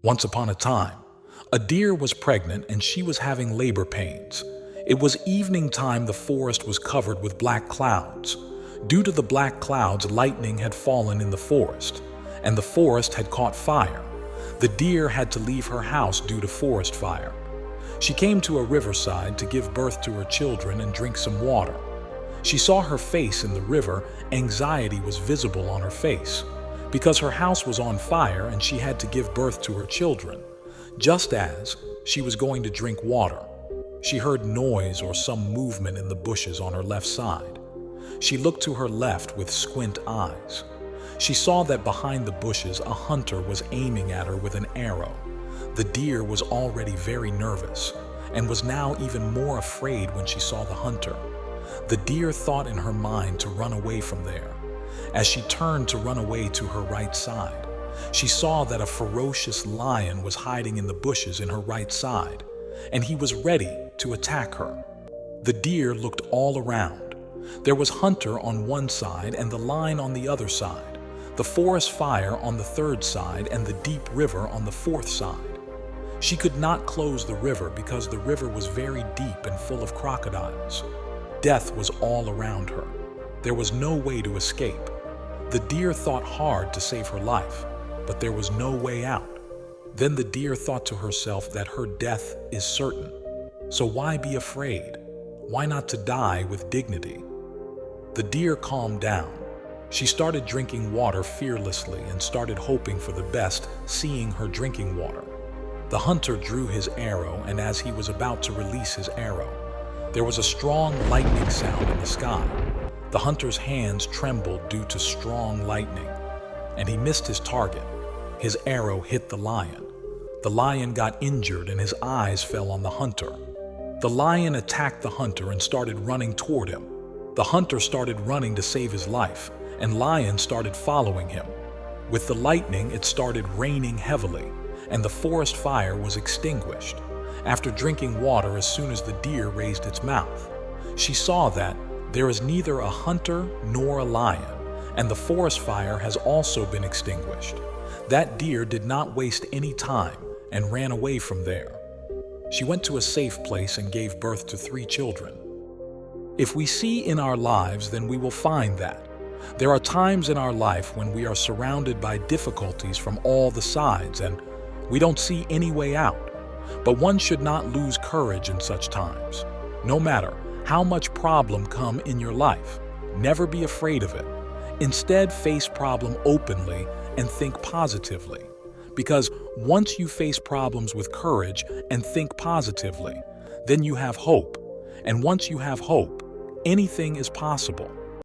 Once upon a time, a deer was pregnant and she was having labor pains. It was evening time. The forest was covered with black clouds. Due to the black clouds, lightning had fallen in the forest, and the forest had caught fire. The deer had to leave her house due to forest fire. She came to a riverside to give birth to her children and drink some water. She saw her face in the river. Anxiety was visible on her face, because her house was on fire and she had to give birth to her children. Just as she was going to drink water, she heard noise or some movement in the bushes on her left side. She looked to her left with squint eyes. She saw that behind the bushes a hunter was aiming at her with an arrow. The deer was already very nervous and was now even more afraid when she saw the hunter. The deer thought in her mind to run away from there. As she turned to run away to her right side, she saw that a ferocious lion was hiding in the bushes in her right side, and he was ready to attack her. The deer looked all around. There was Hunter on one side and the lion on the other side, the forest fire on the third side, and the deep river on the fourth side. She could not close the river because the river was very deep and full of crocodiles. Death was all around her. There was no way to escape. The deer thought hard to save her life, but there was no way out. Then the deer thought to herself that her death is certain. So why be afraid? Why not to die with dignity? The deer calmed down. She started drinking water fearlessly and started hoping for the best, seeing her drinking water. The hunter drew his arrow, and as he was about to release his arrow, there was a strong lightning sound in the sky. The hunter's hands trembled due to strong lightning, and he missed his target. His arrow hit the lion. The lion got injured and his eyes fell on the hunter. The lion attacked the hunter and started running toward him. The hunter started running to save his life, and lion started following him. With the lightning, it started raining heavily, and the forest fire was extinguished. After drinking water, as soon as the deer raised its mouth, she saw that there is neither a hunter nor a lion, and the forest fire has also been extinguished. That deer did not waste any time and ran away from there. She went to a safe place and gave birth to 3 children. If we see in our lives, then we will find that there are times in our life when we are surrounded by difficulties from all the sides and we don't see any way out. But one should not lose courage in such times. No matter how much problem come in your life, never be afraid of it. Instead, face problem openly and think positively. Because once you face problems with courage and think positively, then you have hope. And once you have hope, anything is possible.